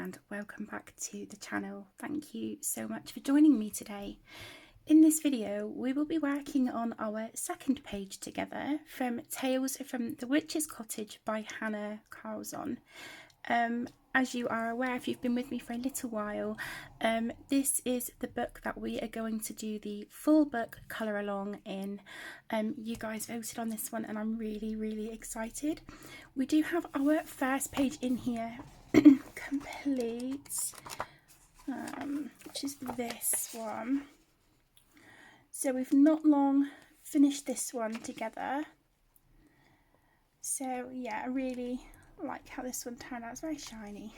and welcome back to the channel. Thank you so much for joining me today. In this video we will be working on our second page together from Tales from the Witch's Cottage by Hanna Karlzon. As you are aware, if you've been with me for a little while, this is the book that we are going to do the full book colour along in. You guys voted on this one and I'm really excited. We do have our first page in here complete, which is this one. So we've not long finished this one together. So yeah, I really like how this one turned out. It's very shiny.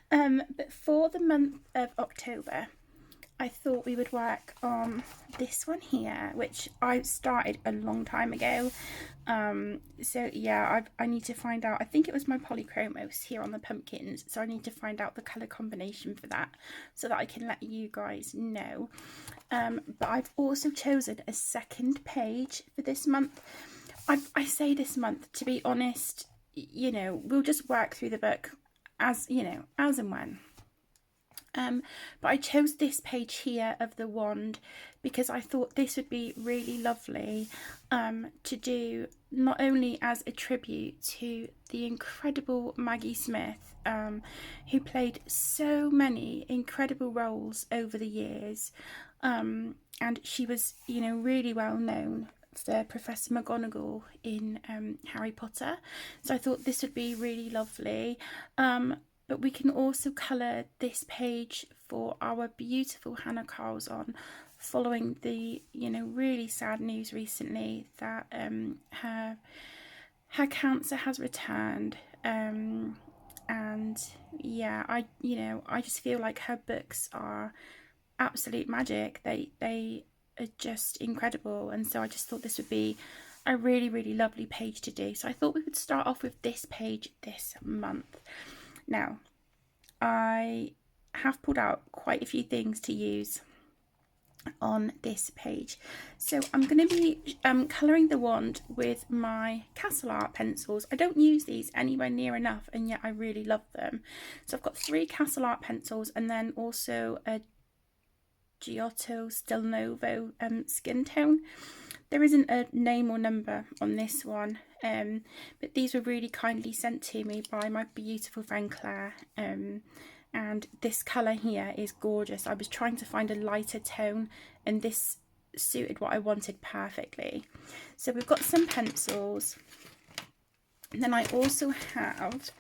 But for the month of October, I thought we would work on this one here, which I started a long time ago. So yeah, I need to find out. I think it was my polychromos here on the pumpkins, so I need to find out the colour combination for that so that I can let you guys know. But I've also chosen a second page for this month. I say this month, to be honest, you know, we'll just work through the book as, you know, as and when. But I chose this page here of the wand because I thought this would be really lovely to do, not only as a tribute to the incredible Maggie Smith, who played so many incredible roles over the years, and she was, you know, really well known for Professor McGonagall in Harry Potter, so I thought this would be really lovely. But we can also colour this page for our beautiful Hanna Karlzon, following the, you know, really sad news recently that her cancer has returned. And yeah, I just feel like her books are absolute magic. They are just incredible, and so I just thought this would be a really lovely page to do. So I thought we would start off with this page this month. Now, I have pulled out quite a few things to use on this page. So I'm going to be colouring the wand with my Castle Art pencils. I don't use these anywhere near enough, and yet I really love them. So I've got 3 Castle Art pencils and then also a Giotto Stelnovo skin tone. There isn't a name or number on this one, but these were really kindly sent to me by my beautiful friend Claire, and this colour here is gorgeous. I was trying to find a lighter tone and this suited what I wanted perfectly. So we've got some pencils, and then I also have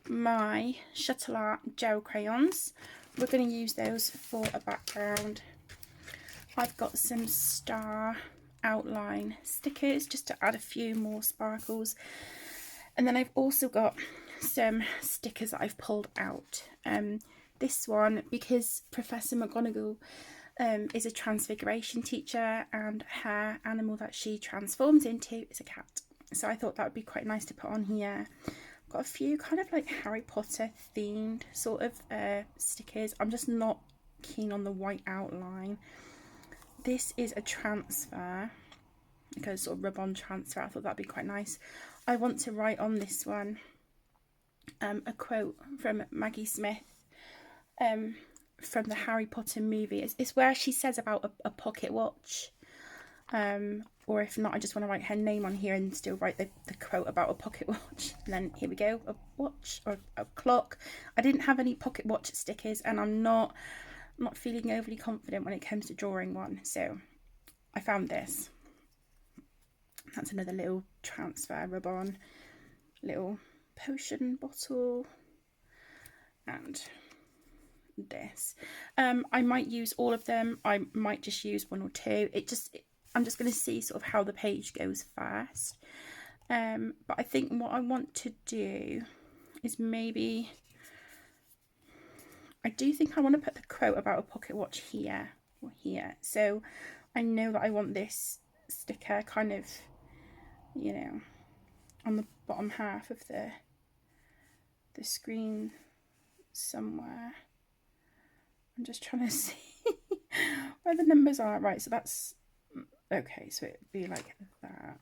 my Shuttle Art gel crayons. We're going to use those for a background. I've got some star outline stickers just to add a few more sparkles, and then I've also got some stickers that I've pulled out. This one, because Professor McGonagall is a transfiguration teacher and her animal that she transforms into is a cat, so I thought that would be quite nice to put on here. I've got a few kind of like Harry Potter themed sort of stickers. I'm just not keen on the white outline. This is a transfer, like a sort of rub-on transfer. I thought that'd be quite nice. I want to write on this one a quote from Maggie Smith from the Harry Potter movie. It's where she says about a pocket watch, or if not, I just want to write her name on here and still write the quote about a pocket watch. And then here we go, a watch or a clock. I didn't have any pocket watch stickers, and I'm not feeling overly confident when it comes to drawing one, so I found this. That's another little transfer rub-on, little potion bottle, and this. I might use all of them. I might just use 1 or 2. I'm just going to see sort of how the page goes first. But I think what I want to do is maybe, I do think I want to put the quote about a pocket watch here or here. So I know that I want this sticker kind of, you know, on the bottom half of the screen somewhere. I'm just trying to see where the numbers are. Right, so that's okay, so it'd be like that.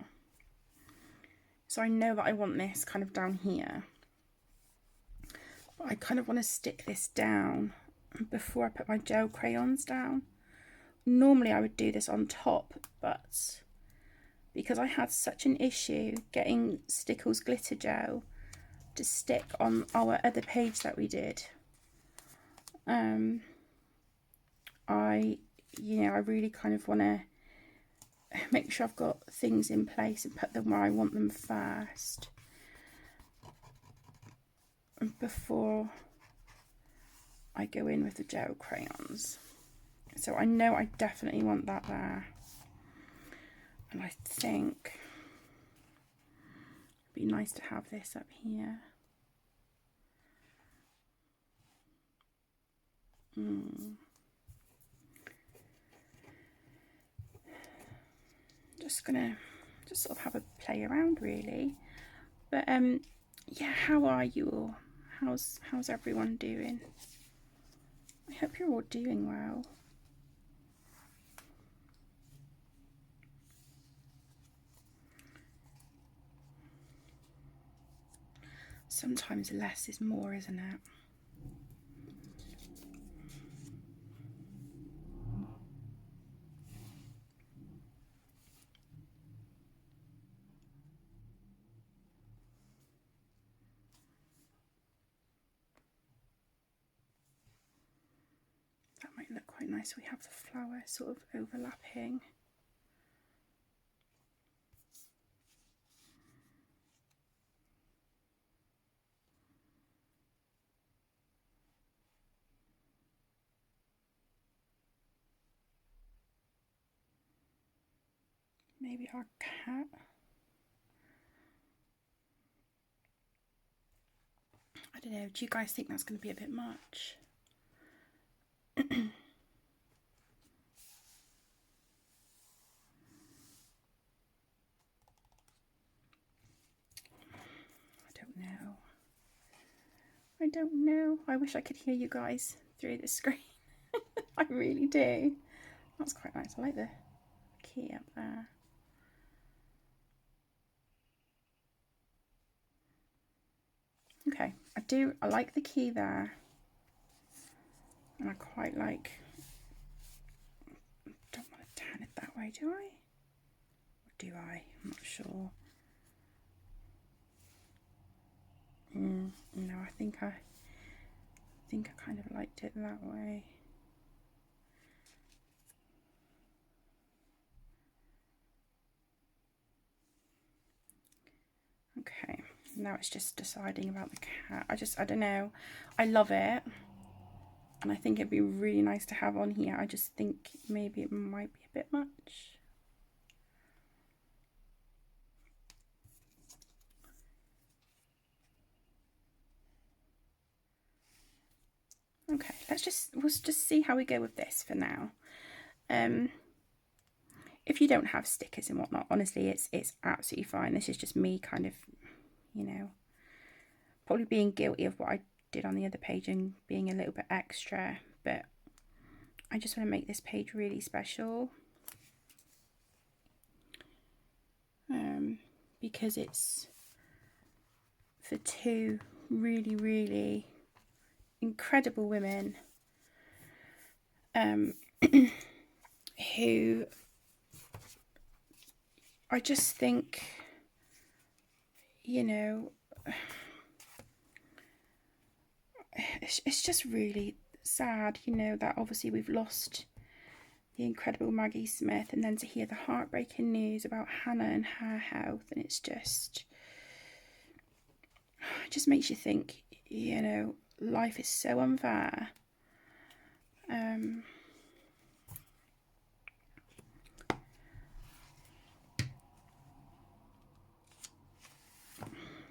So I know that I want this kind of down here. But I kind of want to stick this down before I put my gel crayons down. Normally I would do this on top, but because I had such an issue getting Stickles glitter gel to stick on our other page that we did, I really kind of want to make sure I've got things in place and put them where I want them first before I go in with the gel crayons. So I know I definitely want that there, and I think it'd be nice to have this up here. Just gonna sort of have a play around really, but yeah, how are you all? How's everyone doing? I hope you're all doing well. Sometimes less is more, isn't it? That might look quite nice. We have the flower sort of overlapping. Maybe our cat. I don't know, do you guys think that's going to be a bit much? I don't know. I don't know. I wish I could hear you guys through the screen. I really do. That's quite nice. I like the key up there. Okay, I like the key there. And I quite like, don't want to turn it that way, do I? Or do I? I'm not sure. No, I think I kind of liked it that way. Okay, now it's just deciding about the cat. I don't know. I love it. And I think it'd be really nice to have on here. I just think maybe it might be a bit much. Okay, we'll just see how we go with this for now. If you don't have stickers and whatnot, honestly, it's absolutely fine. This is just me kind of, you know, probably being guilty of what I did on the other page and being a little bit extra, but I just want to make this page really special. Because it's for two really, really incredible women who I just think, you know, it's just really sad, you know, that obviously we've lost the incredible Maggie Smith, and then to hear the heartbreaking news about Hannah and her health, and it just makes you think, you know, life is so unfair.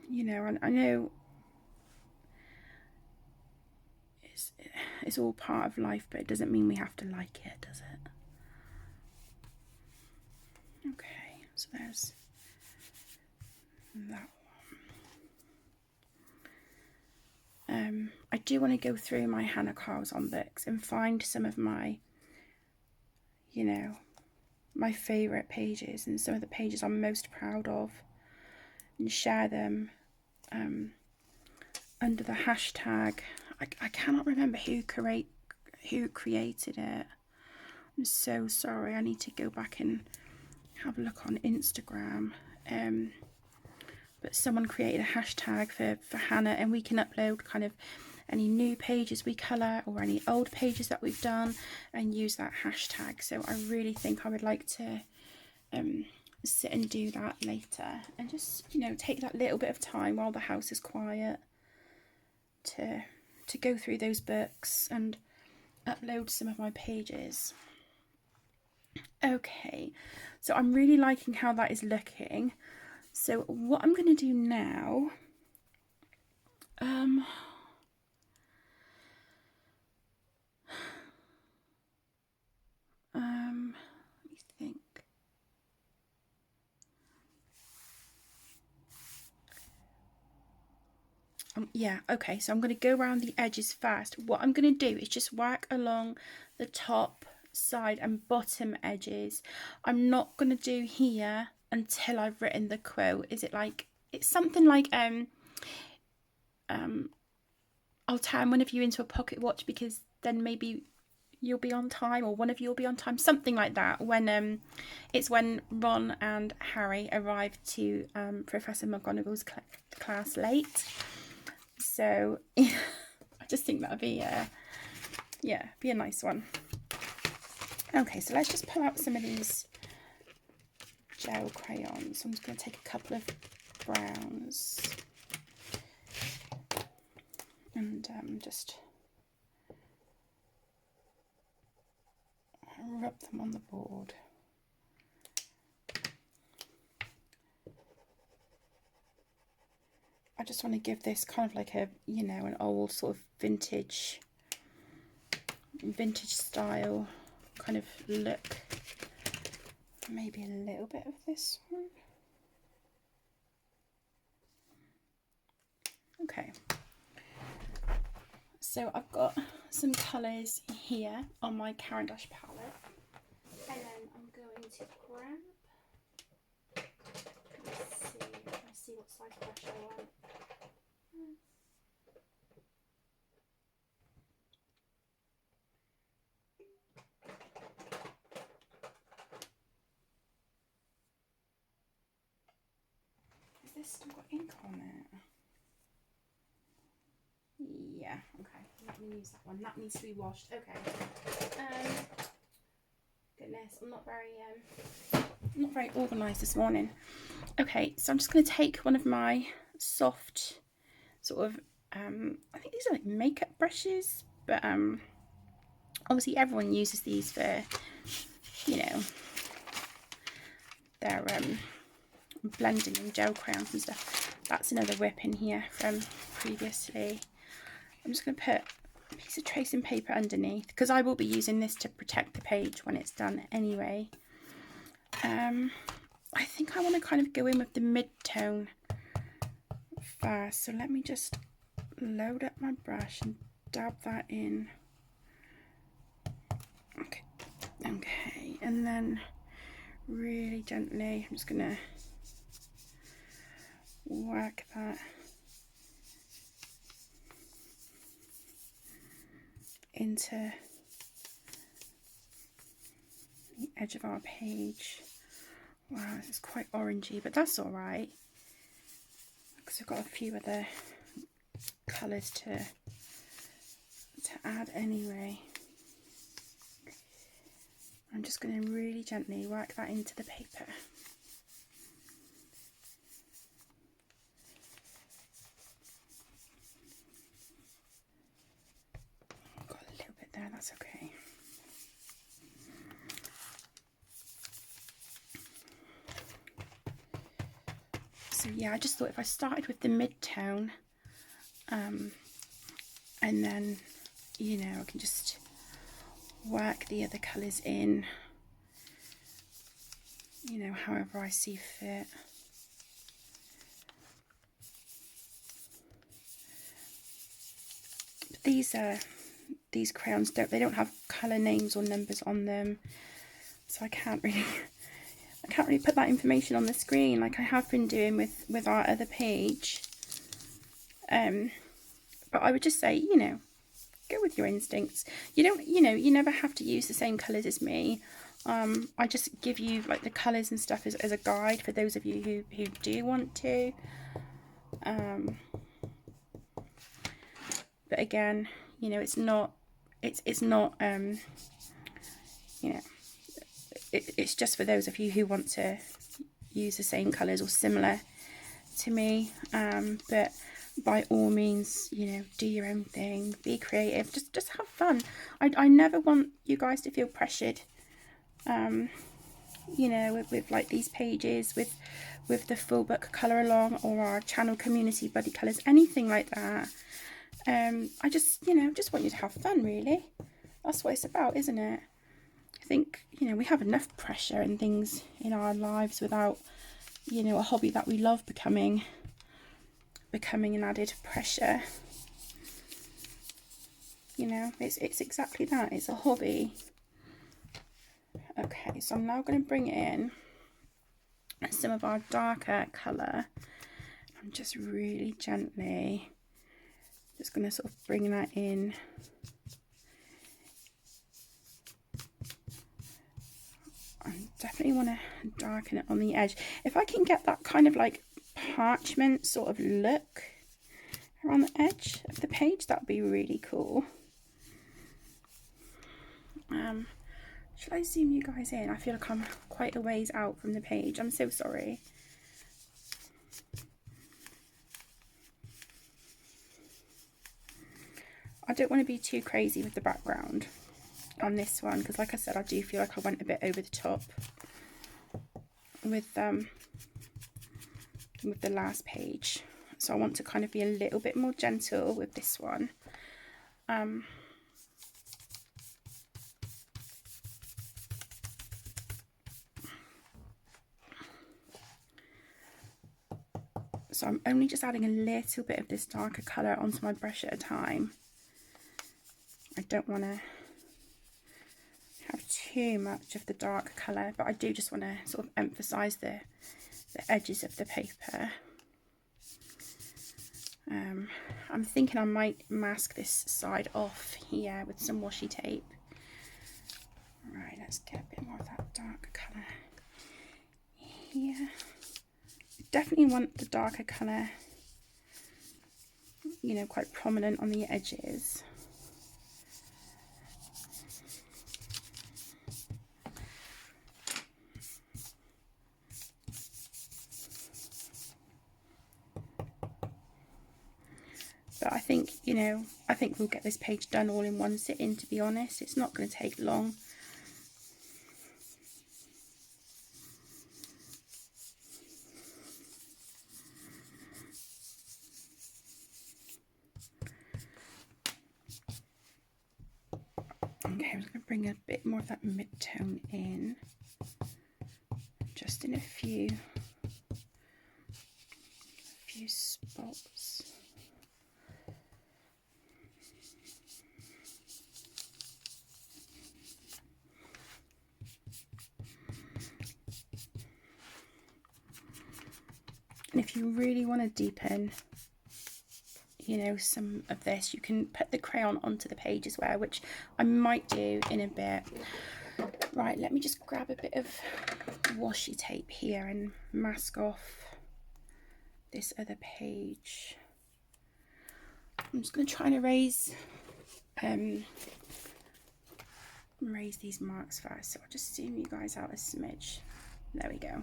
You know, I know it's all part of life, but it doesn't mean we have to like it, does it? Okay, so there's that one. I do want to go through my Hanna Karlzon books and find some of my, you know, my favourite pages and some of the pages I'm most proud of and share them under the hashtag. I cannot remember who created it. I'm so sorry. I need to go back and have a look on Instagram. But someone created a hashtag for Hannah, and we can upload kind of any new pages we colour or any old pages that we've done and use that hashtag. So I really think I would like to sit and do that later, and just, you know, take that little bit of time while the house is quiet to go through those books and upload some of my pages. Okay, so I'm really liking how that is looking. So what I'm going to do now, let me think. Yeah, okay, so I'm going to go around the edges first. What I'm going to do is just work along the top, side and bottom edges. I'm not going to do here until I've written the quote. Is it like, it's something like I'll turn one of you into a pocket watch because then maybe you'll be on time, or one of you will be on time, something like that, when it's when Ron and Harry arrive to Professor McGonagall's class late. So I just think that would be be a nice one. Okay, so let's just pull out some of these gel crayons. I'm just going to take a couple of browns and just rub them on the board. I just want to give this kind of like a, you know, an old sort of vintage style kind of look. Maybe a little bit of this one. Okay. So I've got some colours here on my Caran d'Ache palette, and then I'm going to grab, let's see what size brush I want. Has this still got ink on it? Yeah, okay, let me use that one. That needs to be washed. Okay. Goodness, I'm not very organised this morning. Okay, so I'm just going to take one of my soft sort of I think these are like makeup brushes, but obviously everyone uses these for, you know, their blending and gel crayons and stuff. That's another whip in here from previously. I'm just going to put a piece of tracing paper underneath because I will be using this to protect the page when it's done anyway. I think I want to kind of go in with the mid-tone first, so let me just load up my brush and dab that in. Okay, and then really gently I'm just going to work that into the edge of our page. Wow, this is quite orangey, but that's all right because I've got a few other colours to add anyway. I'm just going to really gently work that into the paper. I've got a little bit there, that's okay. So yeah, I just thought if I started with the mid-tone, and then, you know, I can just work the other colours in, you know, however I see fit. But these crayons don't have colour names or numbers on them, so I can't really put that information on the screen like I have been doing with our other page. But I would just say, you know, go with your instincts. You don't, you know, you never have to use the same colours as me. I just give you like the colours and stuff as a guide for those of you who do want to. But again, you know, it's not, you know, it's just for those of you who want to use the same colours or similar to me. But by all means, you know, do your own thing, be creative, just have fun. I never want you guys to feel pressured, you know, with like these pages, with the full book colour along or our channel community buddy colours, anything like that. I just, you know, just want you to have fun, really. That's what it's about, isn't it? I think, you know, we have enough pressure and things in our lives without, you know, a hobby that we love becoming an added pressure. You know, it's exactly that. It's a hobby. Okay, so I'm now going to bring in some of our darker colour. I'm just really gently just going to sort of bring that in. I definitely want to darken it on the edge. If I can get that kind of like parchment sort of look around the edge of the page, that would be really cool. Should I zoom you guys in? I feel like I'm quite a ways out from the page. I'm so sorry. I don't want to be too crazy with the background on this one, because like I said, I do feel like I went a bit over the top with the last page. So I want to kind of be a little bit more gentle with this one. So I'm only just adding a little bit of this darker colour onto my brush at a time. I don't want to have too much of the dark colour, but I do just want to sort of emphasise the edges of the paper. I'm thinking I might mask this side off here with some washi tape. Right, let's get a bit more of that dark colour here. Definitely want the darker colour, you know, quite prominent on the edges. But I think, you know, I think we'll get this page done all in one sitting, to be honest. It's not going to take long. Okay, I'm just going to bring a bit more of that mid-tone in, just in a few spots. And if you really want to deepen, you know, some of this, you can put the crayon onto the page as well, which I might do in a bit. Right, let me just grab a bit of washi tape here and mask off this other page. I'm just going to try and erase these marks first, so I'll just zoom you guys out a smidge. There we go.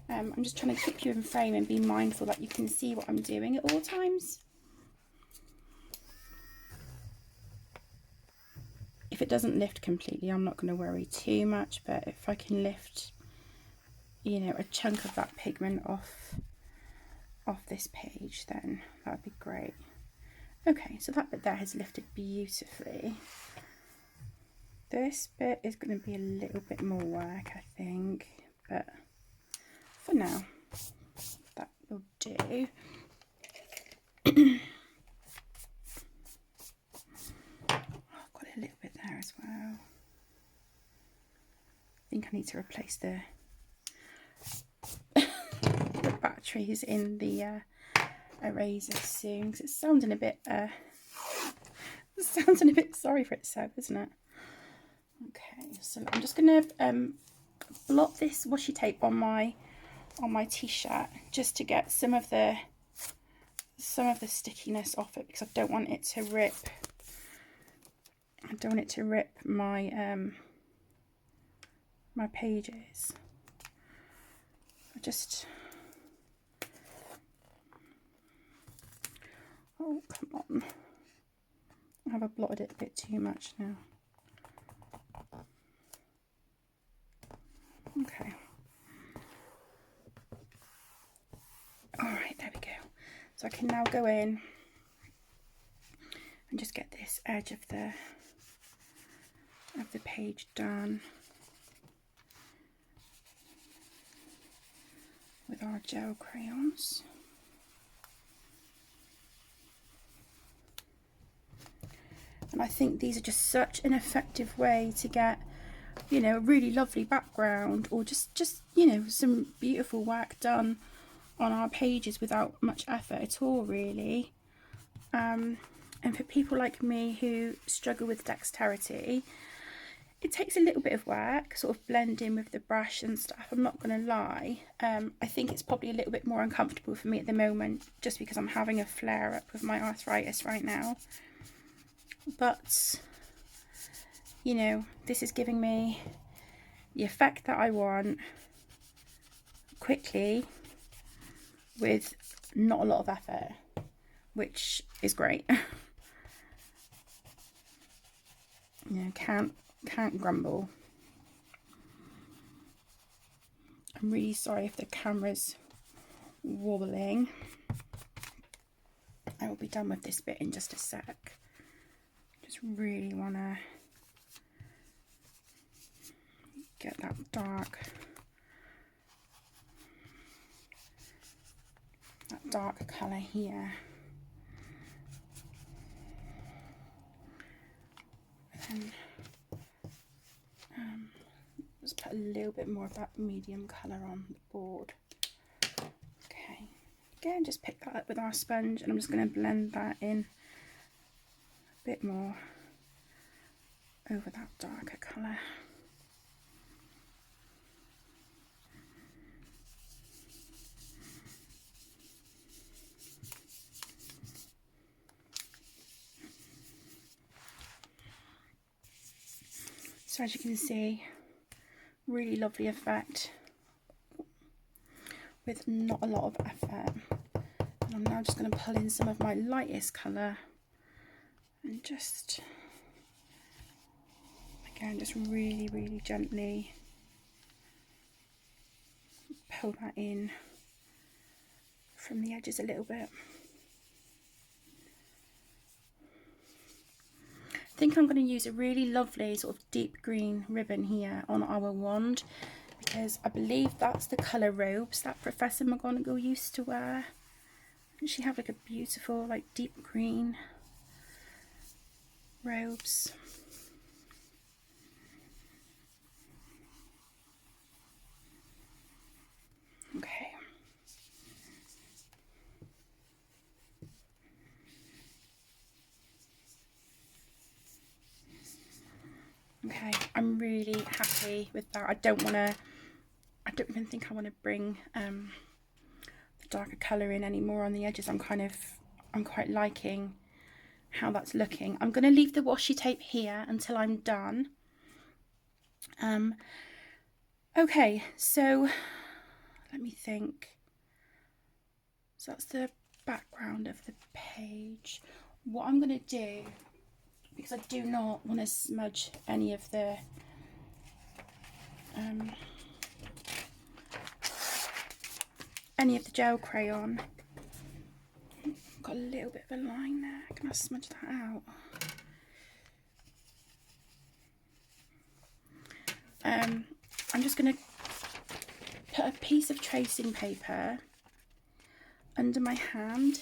I'm just trying to keep you in frame and be mindful that you can see what I'm doing at all times. If it doesn't lift completely, I'm not going to worry too much, but if I can lift, you know, a chunk of that pigment off this page, then that would be great. Okay, so that bit there has lifted beautifully. This bit is going to be a little bit more work, I think, but for now, that will do. I've got a little bit there as well. I think I need to replace the batteries in the eraser soon, because it's sounding a bit sorry for itself, isn't it? Okay, so I'm just gonna blot this washi tape on my t-shirt just to get some of the stickiness off it, because I don't want it to rip. I don't want it to rip my my pages. Oh, come on. Have I blotted it a bit too much now? Okay. Alright, there we go. So I can now go in and just get this edge of the page done with our gel crayons. And I think these are just such an effective way to get, you know, a really lovely background, or just you know, some beautiful work done on our pages without much effort at all, really. And for people like me who struggle with dexterity, it takes a little bit of work, sort of blending with the brush and stuff, I'm not going to lie. I think it's probably a little bit more uncomfortable for me at the moment, just because I'm having a flare-up with my arthritis right now. But, you know, this is giving me the effect that I want quickly with not a lot of effort, which is great. You know, can't grumble. I'm really sorry if the camera's wobbling. I will be done with this bit in just a sec. Just really want to get that dark colour here. And just put a little bit more of that medium colour on the board. Okay, again, just pick that up with our sponge, and I'm just going to blend that in a bit more over that darker colour. So as you can see, really lovely effect with not a lot of effort. And I'm now just going to pull in some of my lightest colour and just, again, just really gently pull that in from the edges a little bit. I think I'm going to use a really lovely sort of deep green ribbon here on our wand, because I believe that's the colour robes that Professor McGonagall used to wear. And she had like a beautiful, like, deep green robes. Okay. Okay, I'm really happy with that. I don't even think I want to bring the darker colour in anymore on the edges. I'm quite liking how that's looking. I'm going to leave the washi tape here until I'm done. Okay, so let me think. So that's the background of the page. What I'm going to do, because I do not want to smudge any of the gel crayon. Got a little bit of a line there. Can I smudge that out? I'm just going to put a piece of tracing paper under my hand,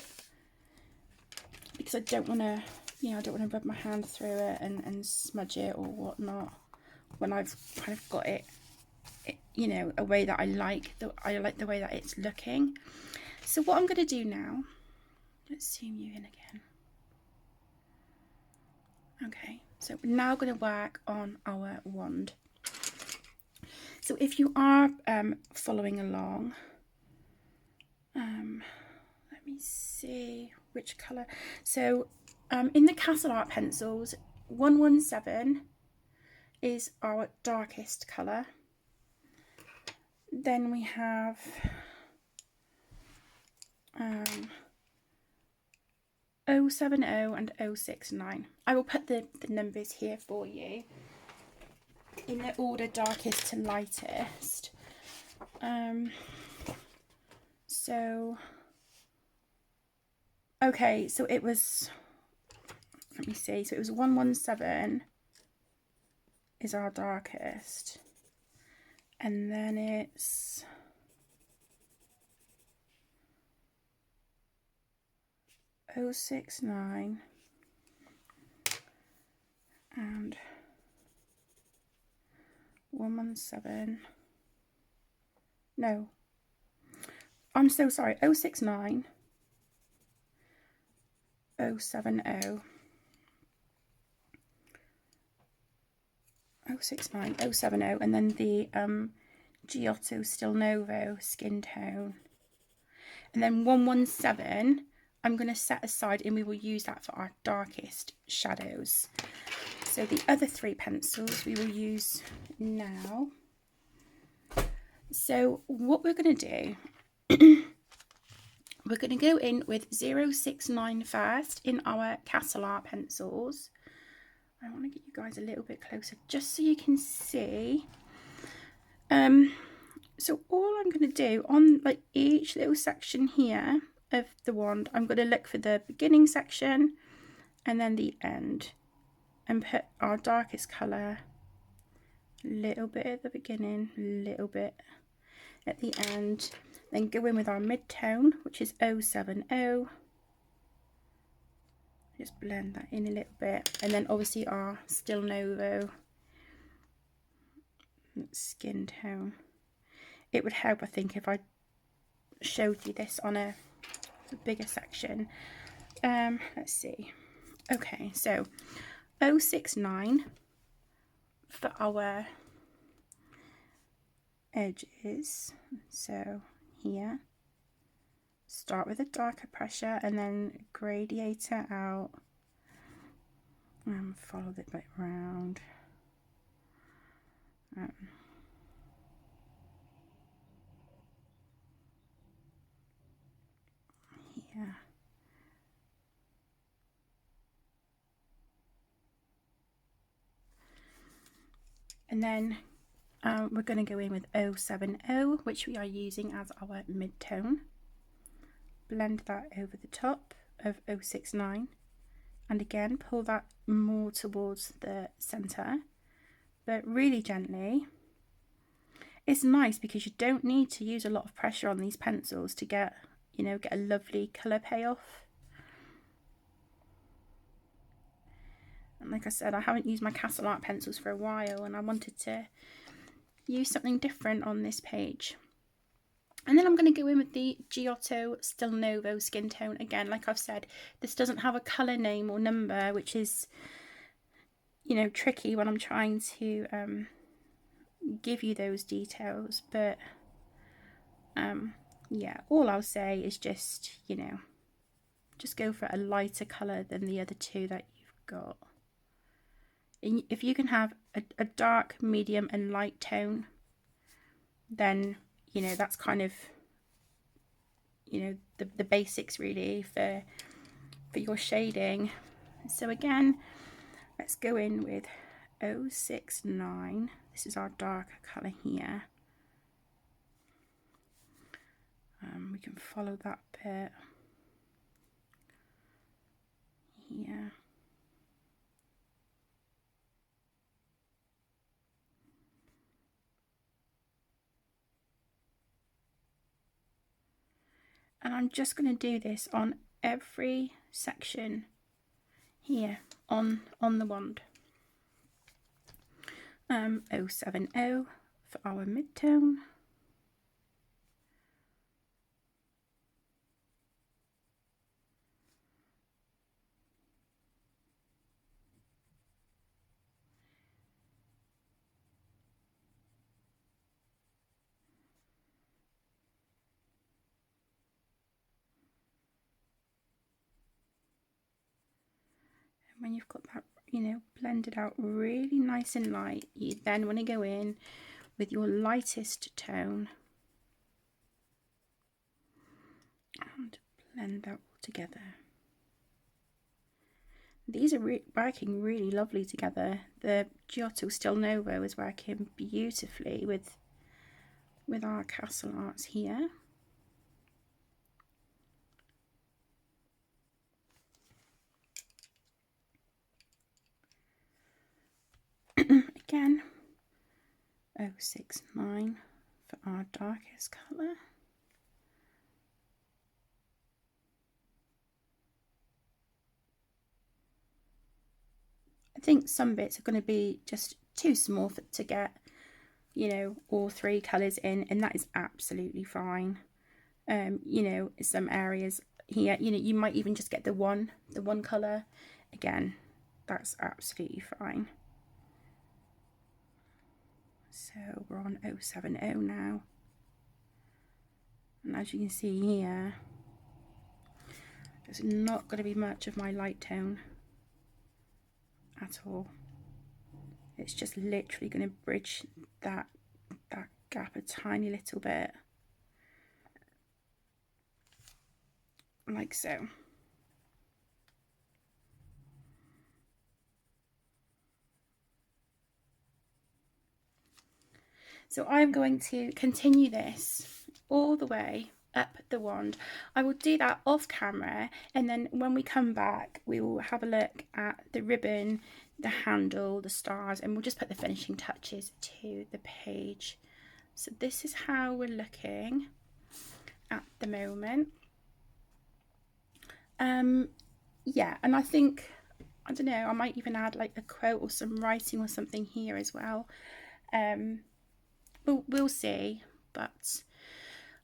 because I don't want to, you know, I don't want to rub my hand through it and smudge it or whatnot when I've kind of got it, you know, a way that I like the way that it's looking. So what I'm going to do now Let's zoom you in again. Okay, so we're now going to work on our wand. So if you are following along, let me see which colour. So in the Castle Art pencils, 117 is our darkest colour. Then we have 070 and 069. I will put the numbers here for you in the order darkest to lightest. So okay, so it was, let me see, so it was 117 is our darkest, and then it's 069 and 117. No, I'm so sorry. 069, 070, 069, 070, and then the Giotto Still Novo skin tone, and then 117 I'm going to set aside, and we will use that for our darkest shadows. So the other three pencils we will use now. So what we're going to do, we're going to go in with 069 first in our Castle Art pencils. I want to get you guys a little bit closer just so you can see. So all I'm going to do on like each little section here of the wand, I'm going to look for the beginning section and then the end, and put our darkest colour a little bit at the beginning, a little bit at the end, then go in with our mid-tone, which is 070, just blend that in a little bit, and then obviously our Still Novo skin tone. It would help, I think, if I showed you this on a bigger section. Let's see. Okay, so 069 for our edges. So here, start with a darker pressure and then gradiate it out and follow the bit round. Here. And then we're going to go in with 070, which we are using as our mid-tone. Blend that over the top of 069, and again pull that more towards the centre, but really gently. It's nice because you don't need to use a lot of pressure on these pencils to get, you know, get a lovely colour payoff. And like I said, I haven't used my Castle Art pencils for a while, and I wanted to use something different on this page. And then I'm going to go in with the Giotto Still Novo skin tone. Again, like I've said, this doesn't have a colour name or number, which is, you know, tricky when I'm trying to give you those details. But yeah, all I'll say is just, you know, just go for a lighter colour than the other two that you've got. And if you can have a dark, medium and light tone, then, you know, that's kind of, you know, the basics really for your shading. So again, let's go in with 069. This is our darker colour here. We can follow that bit here. And I'm just going to do this on every section here on the wand. 070 for our mid-tone. when you've got that, you know, blended out really nice and light, you then want to go in with your lightest tone and blend that all together. These are working really lovely together. The Giotto Still Novo is working beautifully with our Castle Arts here. Again, 069 for our darkest colour. I think some bits are going to be just too small to get, you know, all three colours in, and that is absolutely fine. You know, some areas here, you know, you might even just get the one colour. Again, that's absolutely fine. So we're on 070 now. And as you can see here, there's not going to be much of my light tone at all. It's just literally going to bridge that gap a tiny little bit, like so. So I'm going to continue this all the way up the wand. I will do that off camera, and then when we come back we will have a look at the ribbon, the handle, the stars, and we'll just put the finishing touches to the page. So this is how we're looking at the moment. Yeah, and I think, I don't know, I might even add like a quote or some writing or something here as well. We'll see, but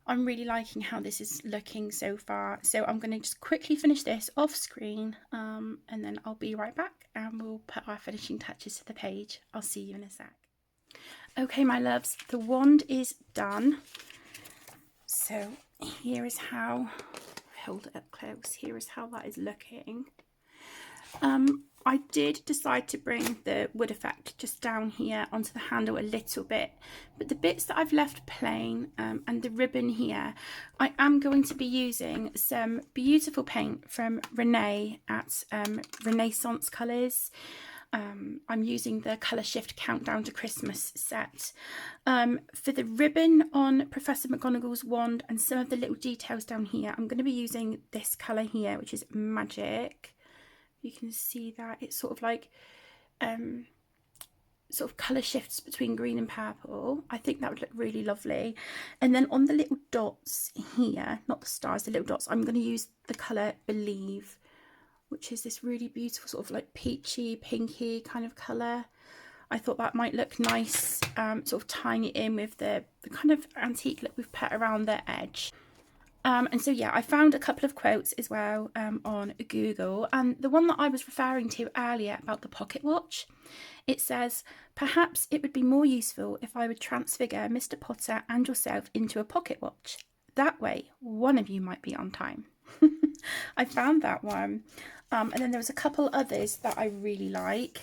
I'm really liking how this is looking so far. So I'm going to just quickly finish this off screen, and then I'll be right back and we'll put our finishing touches to the page. I'll see you in a sec. Okay, my loves, the wand is done. So here is how, hold it up close, here is how that is looking. I did decide to bring the wood effect just down here onto the handle a little bit, but the bits that I've left plain, and the ribbon here, I am going to be using some beautiful paint from Renee at Renaissance Colours. I'm using the Colour Shift Countdown to Christmas set. For the ribbon on Professor McGonagall's wand and some of the little details down here, I'm going to be using this colour here, which is Magic. You can see that it's sort of like sort of colour shifts between green and purple. I think that would look really lovely. And then on the little dots here, not the stars, the little dots, I'm going to use the colour Believe, which is this really beautiful sort of like peachy, pinky kind of colour. I thought that might look nice, sort of tying it in with the kind of antique look we've put around the edge. And so yeah, I found a couple of quotes as well on Google, and the one that I was referring to earlier about the pocket watch, it says, "Perhaps it would be more useful if I would transfigure Mr. Potter and yourself into a pocket watch. That way, one of you might be on time." I found that one. And then there was a couple others that I really like.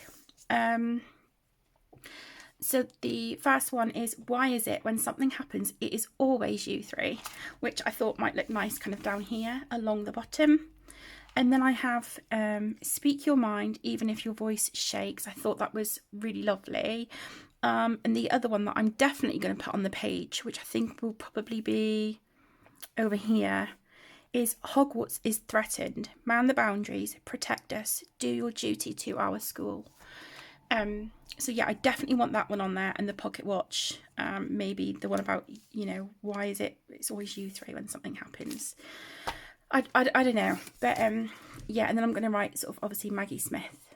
So the first one is, "Why is it when something happens, it is always you three?" Which I thought might look nice kind of down here along the bottom. And then I have "Speak your mind even if your voice shakes." I thought that was really lovely. And the other one that I'm definitely going to put on the page, which I think will probably be over here, is "Hogwarts is threatened. Man the boundaries, protect us, do your duty to our school." So yeah, I definitely want that one on there, and the pocket watch, maybe the one about, you know, why is it, it's always you three when something happens. I don't know, but yeah, and then I'm going to write sort of obviously Maggie Smith,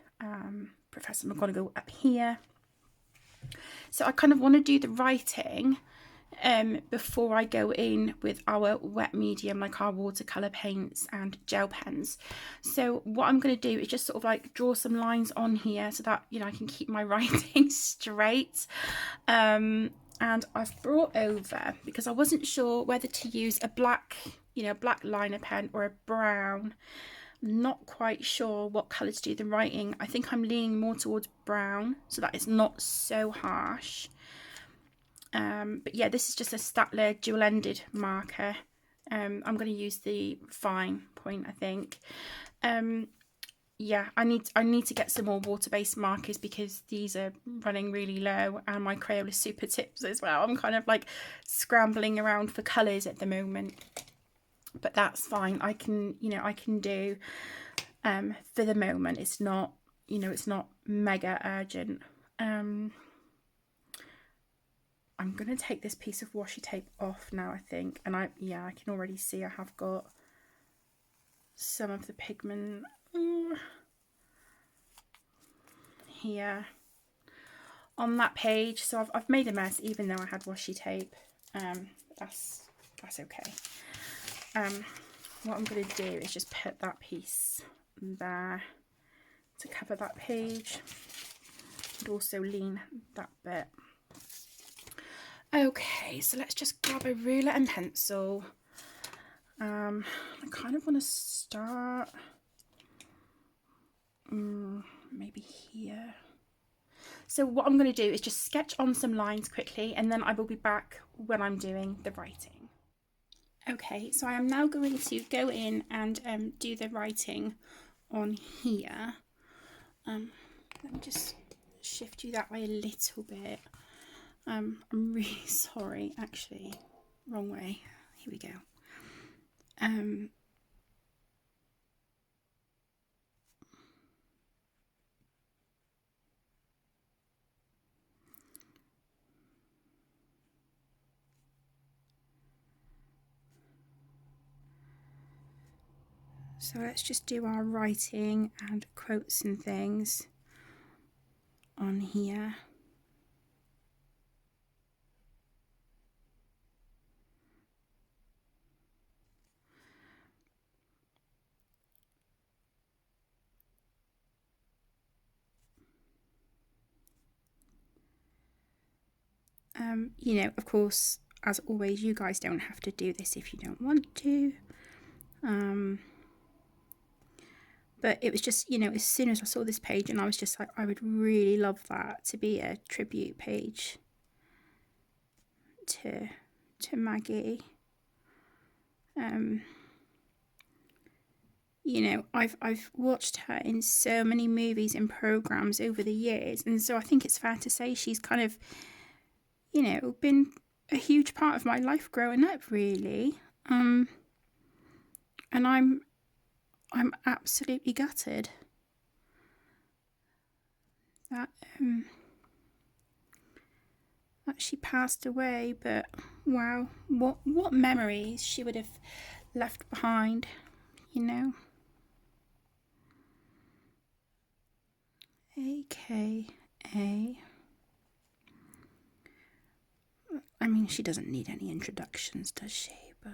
Professor McGonagall up here. So I kind of want to do the writing before I go in with our wet medium, like our watercolour paints and gel pens. So what I'm going to do is just sort of like draw some lines on here so that, you know, I can keep my writing straight. And I've brought over, because I wasn't sure whether to use a black, you know, black liner pen or a brown not quite sure what colour to do the writing. I think I'm leaning more towards brown so that it's not so harsh. But yeah, this is just a Staedtler dual-ended marker. I'm going to use the fine point, I think. Yeah, I need to get some more water-based markers because these are running really low, and my Crayola Super Tips as well. I'm kind of like scrambling around for colours at the moment, but that's fine. I can do for the moment. It's not, it's not mega urgent. I'm gonna take this piece of washi tape off now, I think, and I can already see I have got some of the pigment here on that page, so I've made a mess even though I had washi tape. That's okay. What I'm going to do is just put that piece there to cover that page, and also lean that bit. Okay, so let's just grab a ruler and pencil. I kind of want to start maybe here. So what I'm going to do is just sketch on some lines quickly, and then I will be back when I'm doing the writing. Okay, so I am now going to go in and do the writing on here. Let me just shift you that way a little bit. I'm really sorry, actually, wrong way. Here we go. So let's just do our writing and quotes and things on here. Of course, as always, you guys don't have to do this if you don't want to. But it was just, as soon as I saw this page, and I was just like, I would really love that to be a tribute page to Maggie. I've watched her in so many movies and programs over the years, and so I think it's fair to say she's kind of, been a huge part of my life growing up, really. And I'm absolutely gutted that she passed away, but wow, what memories she would have left behind, AKA. I mean, she doesn't need any introductions, does she? But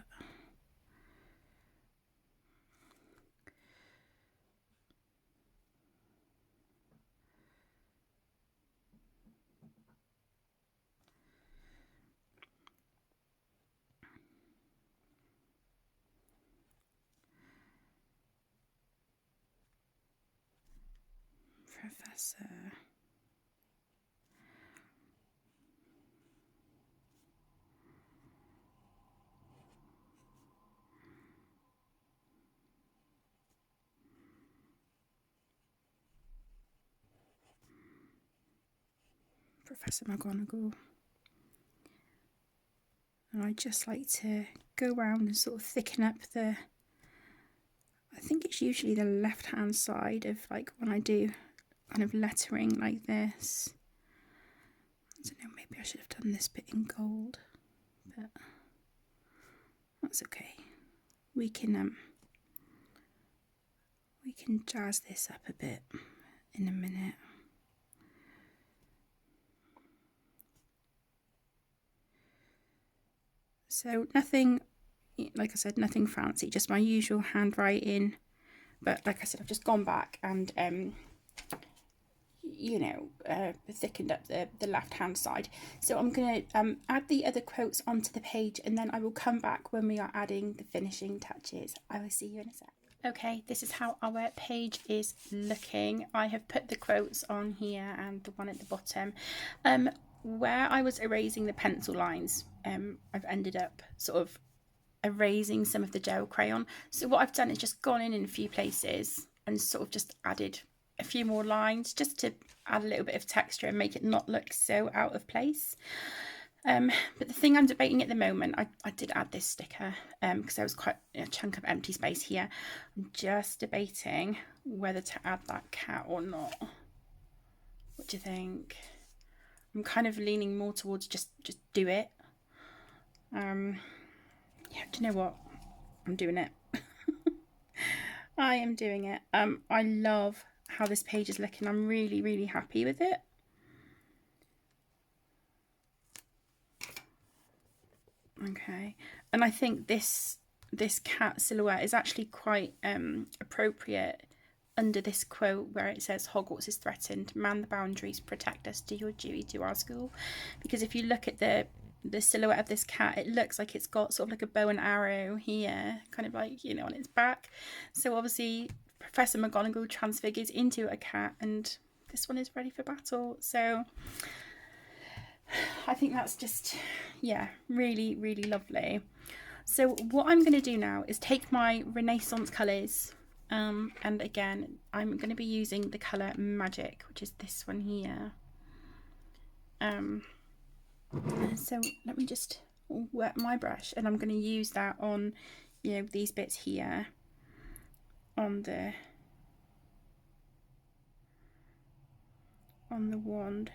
Professor McGonagall. And I just like to go around and sort of thicken up I think it's usually the left hand side of, like, when I do kind of lettering like this. I don't know, maybe I should have done this bit in gold, but that's okay. We can jazz this up a bit in a minute. So nothing, like I said, nothing fancy, just my usual handwriting. But like I said, I've just gone back and thickened up the left hand side. So I'm going to add the other quotes onto the page, and then I will come back when we are adding the finishing touches. I will see you in a sec. Okay, this is how our page is looking. I have put the quotes on here and the one at the bottom. Where I was erasing the pencil lines, I've ended up sort of erasing some of the gel crayon. So what I've done is just gone in a few places and sort of just added a few more lines just to add a little bit of texture and make it not look so out of place. But the thing I'm debating at the moment, I did add this sticker because there was quite a chunk of empty space here. I'm just debating whether to add that cat or not. What do you think? I'm kind of leaning more towards just do it. Yeah, do you know what? I'm doing it. I am doing it. I love how this page is looking. I'm really, really happy with it. Okay, and I think this cat silhouette is actually quite appropriate under this quote where it says Hogwarts is threatened, man the boundaries, protect us, do your duty, do our school. Because if you look at the silhouette of this cat, it looks like it's got sort of like a bow and arrow here, kind of like, you know, on its back. So obviously Professor McGonagall transfigures into a cat, and this one is ready for battle. So I think that's just, yeah, really, really lovely. So what I'm going to do now is take my Renaissance colours, and again, I'm going to be using the colour Magic, which is this one here. So let me just wet my brush, and I'm going to use that on, you know, these bits here on the wand.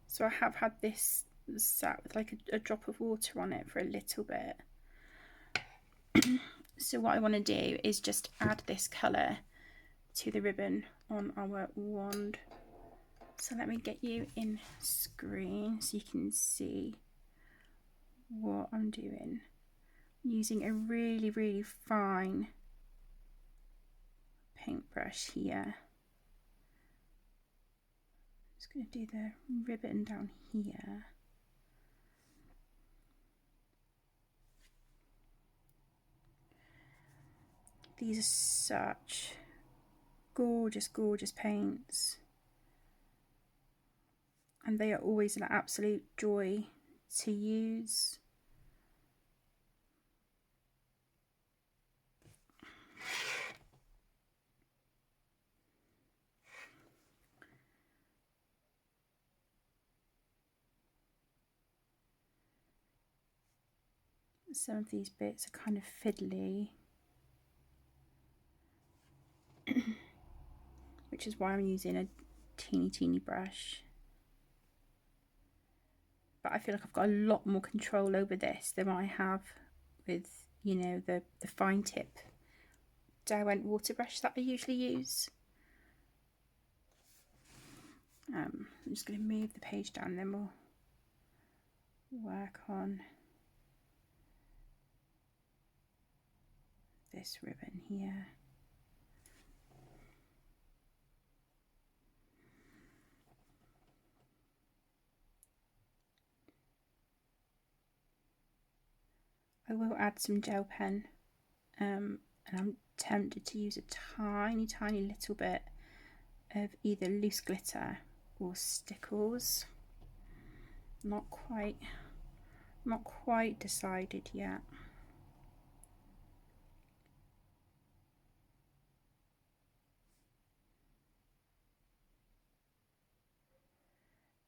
So I have had this sat with like a drop of water on it for a little bit. So what I want to do is just add this colour to the ribbon on our wand. So let me get you in screen so you can see what I'm doing. I'm using a really, really fine paintbrush here. I'm just going to do the ribbon down here. These are such gorgeous, gorgeous paints, and they are always an absolute joy to use. Some of these bits are kind of fiddly, which is why I'm using a teeny brush. But I feel like I've got a lot more control over this than I have with, you know, the fine tip Derwent water brush that I usually use. I'm just going to move the page down, and then we'll work on this ribbon here. I will add some gel pen, and I'm tempted to use a tiny little bit of either loose glitter or stickles. Not quite decided yet.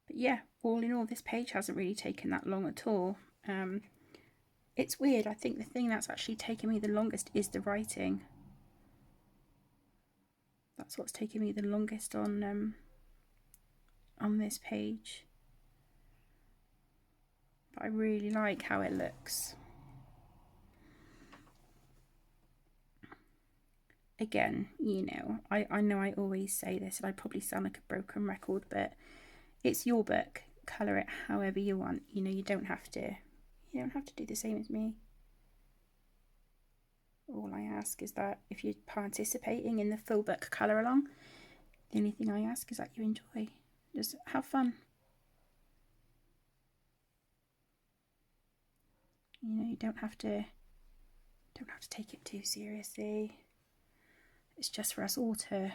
But yeah, all in all, this page hasn't really taken that long at all. It's weird. I think the thing that's actually taken me the longest is the writing. That's what's taken me the longest on this page. But I really like how it looks. Again, you know, I know I always say this, and I probably sound like a broken record, but it's your book. Colour it however you want. You know, you don't have to do the same as me. All I ask is that if you're participating in the full book colour along, the only thing I ask is that you enjoy. Just have fun. You know, you don't have to take it too seriously. it's just for us all to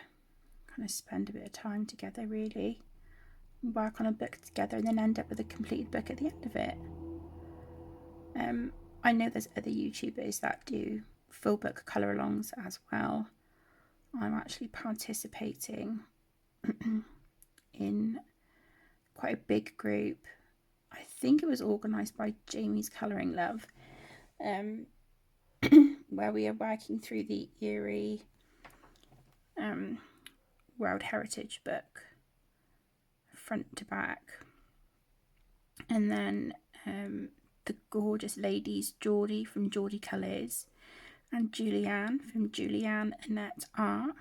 kind of spend a bit of time together, really, work on a book together, and then end up with a completed book at the end of it. I know there's other YouTubers that do full book colour-alongs as well. I'm actually participating in quite a big group. I think it was organised by Jamie's Colouring Love, where we are working through the Erie World Heritage book front to back, and then the gorgeous ladies Geordie from Geordie Colours and Julianne from Julianne Annette Art.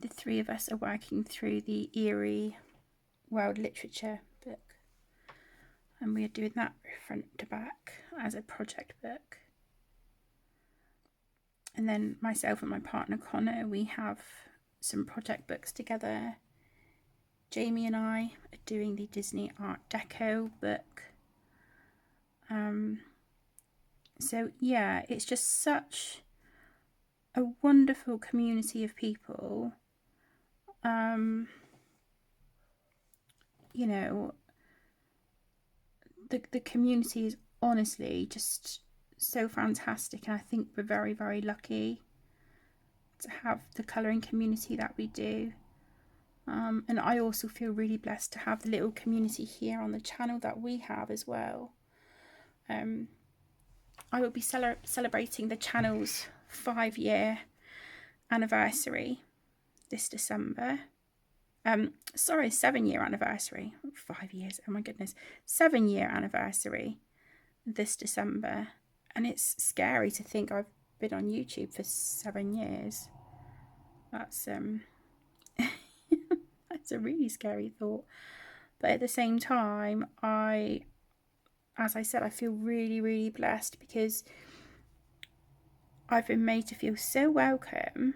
The three of us are working through the Erie World Literature book, and we are doing that front to back as a project book. And then myself and my partner Connor, we have some project books together. Jamie and I are doing the Disney Art Deco book. So yeah, it's just such a wonderful community of people. You know, the community is honestly just so fantastic, and I think we're very, very lucky to have the colouring community that we do. And I also feel really blessed to have the little community here on the channel that we have as well. I will be celebrating the channel's 5-year anniversary this December. 7-year anniversary. 5 years, oh my goodness. 7-year anniversary this December. And it's scary to think I've been on YouTube for 7 years. That's that's a really scary thought. But at the same time, as I said, I feel really, really blessed because I've been made to feel so welcome,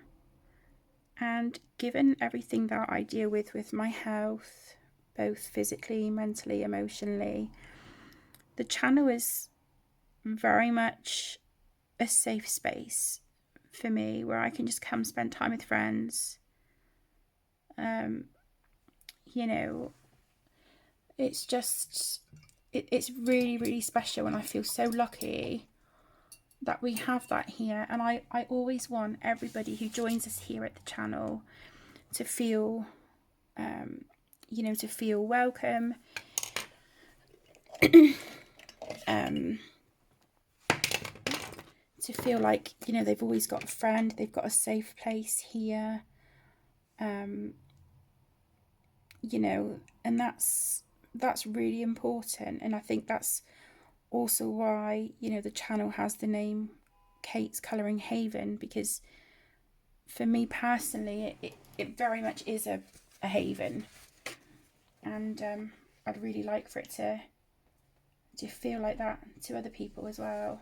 and given everything that I deal with my health, both physically, mentally, emotionally, the channel is very much a safe space for me where I can just come spend time with friends. You know, it's just, it's really, really special, and I feel so lucky that we have that here. And I always want everybody who joins us here at the channel to feel, you know, to feel welcome, to feel like, you know, they've always got a friend, they've got a safe place here, you know, and that's really important. And I think that's also why, you know, the channel has the name Kate's Colouring Haven, because for me personally it very much is a haven, and I'd really like for it to feel like that to other people as well.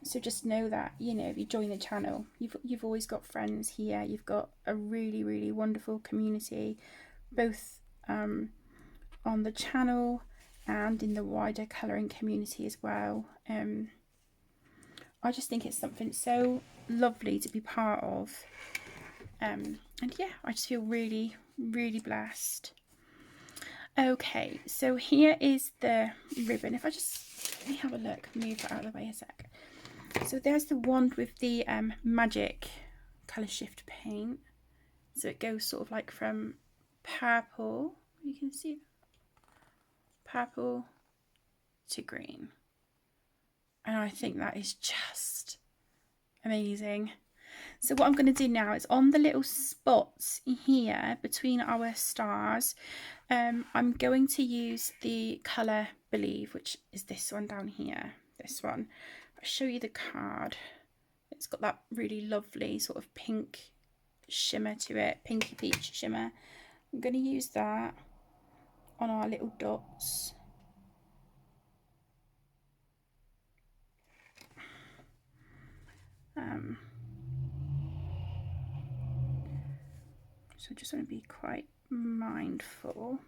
So just know that, you know, if you join the channel, you've always got friends here. You've got a really, really wonderful community, both on the channel and in the wider colouring community as well. I just think it's something so lovely to be part of. And yeah, I just feel really, really blessed. Okay, so here is the ribbon. If I just, let me have a look, move that out of the way a sec. So there's the wand with the magic colour shift paint. So it goes sort of like from purple, you can see, purple to green. And I think that is just amazing. So what I'm going to do now is on the little spots here between our stars, I'm going to use the colour Believe, which is this one down here, this one. I'll show you the card. It's got that really lovely sort of pink shimmer to it, pinky peach shimmer. I'm going to use that on our little dots. So I just want to be quite mindful,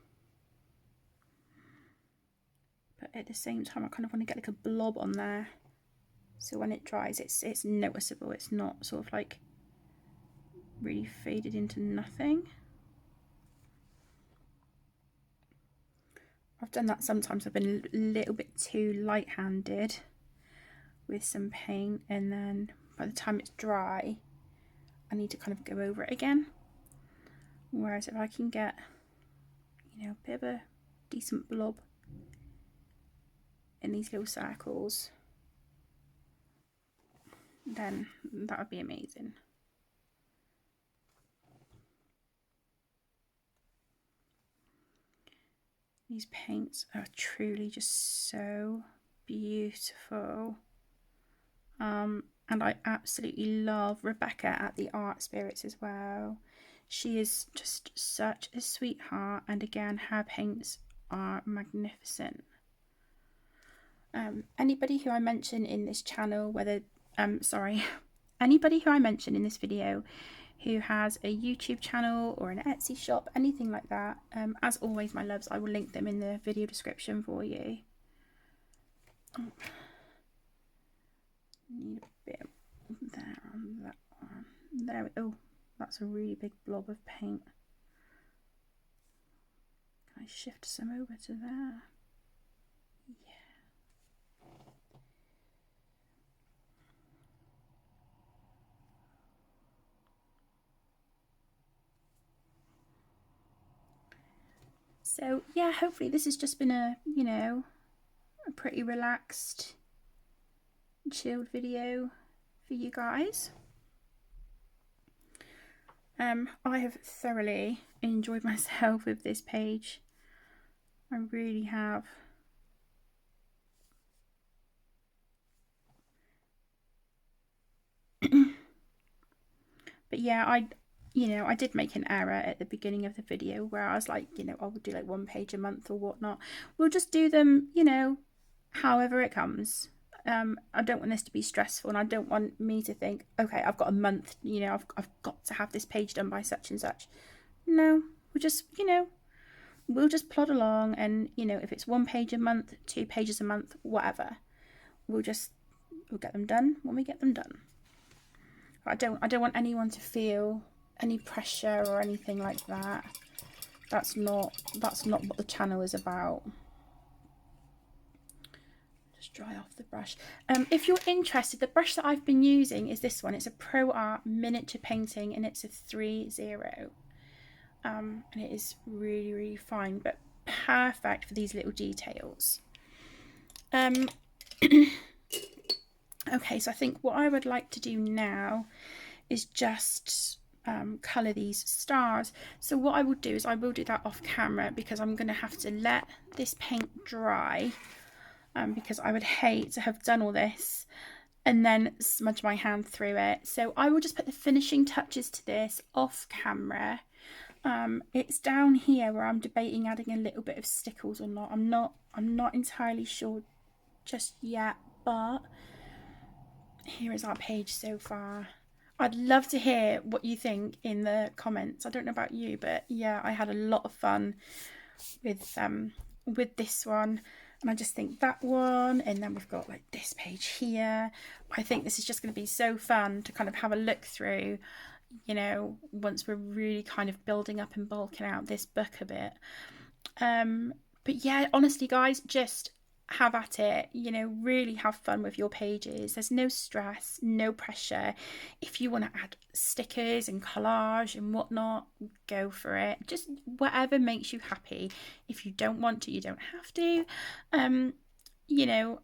but at the same time I kind of want to get like a blob on there, so when it dries it's noticeable. It's not sort of like really faded into nothing. I've done that sometimes. I've been a little bit too light-handed with some paint, and then by the time it's dry I need to kind of go over it again. Whereas if I can get, you know, a bit of a decent blob in these little circles, then that would be amazing. These paints are truly just so beautiful. And I absolutely love Rebecca at the Art Spirits as well. She is just such a sweetheart, and again, her paints are magnificent. Anybody who I mention in this channel, anybody who I mention in this video who has a YouTube channel or an Etsy shop, anything like that, as always, my loves, I will link them in the video description for you. Need a bit there on that one. There we go. Oh, that's a really big blob of paint. Can I shift some over to there? Yeah. So yeah, hopefully this has just been a, you know, a pretty relaxed, chilled video for you guys. I have thoroughly enjoyed myself with this page. I really have. But yeah, I did make an error at the beginning of the video where I was like, you know, I would do like 1 page a month or whatnot. We'll just do them, you know, however it comes. I don't want this to be stressful, and I don't want me to think, okay, I've got a month, you know, I've got to have this page done by such and such. No, we'll just, you know, we'll just plod along, and, you know, if it's 1 page a month, 2 pages a month, whatever, we'll get them done when we get them done. I don't want anyone to feel any pressure or anything like that. That's not what the channel is about. Just dry off the brush. If you're interested, the brush that I've been using is this one. It's a Pro Art miniature painting, and it's a 3-0. And it is really, really fine, but perfect for these little details. Okay, so I think what I would like to do now is just colour these stars. So what I will do is I will do that off camera, because I'm going to have to let this paint dry, because I would hate to have done all this and then smudge my hand through it. So I will just put the finishing touches to this off camera. It's down here where I'm debating adding a little bit of stickles or not. I'm not entirely sure just yet, but here is our page so far. I'd love to hear what you think in the comments. I don't know about you, but yeah, I had a lot of fun with this one. And I just think that one, and then we've got like this page here. I think this is just going to be so fun to kind of have a look through, you know, once we're really kind of building up and bulking out this book a bit. But yeah, honestly guys, just have at it, you know, really have fun with your pages. There's no stress, no pressure. If you want to add stickers and collage and whatnot, go for it. Just whatever makes you happy. If you don't want to, you don't have to. You know,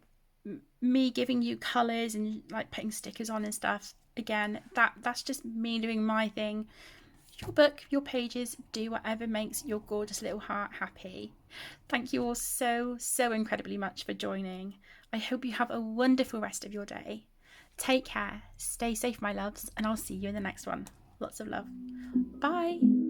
me giving you colours and like putting stickers on and stuff, again, that's just me doing my thing. Your book, your pages, do whatever makes your gorgeous little heart happy. Thank you all so incredibly much for joining. I hope you have a wonderful rest of your day. Take care, stay safe my loves, and I'll see you in the next one. Lots of love. Bye.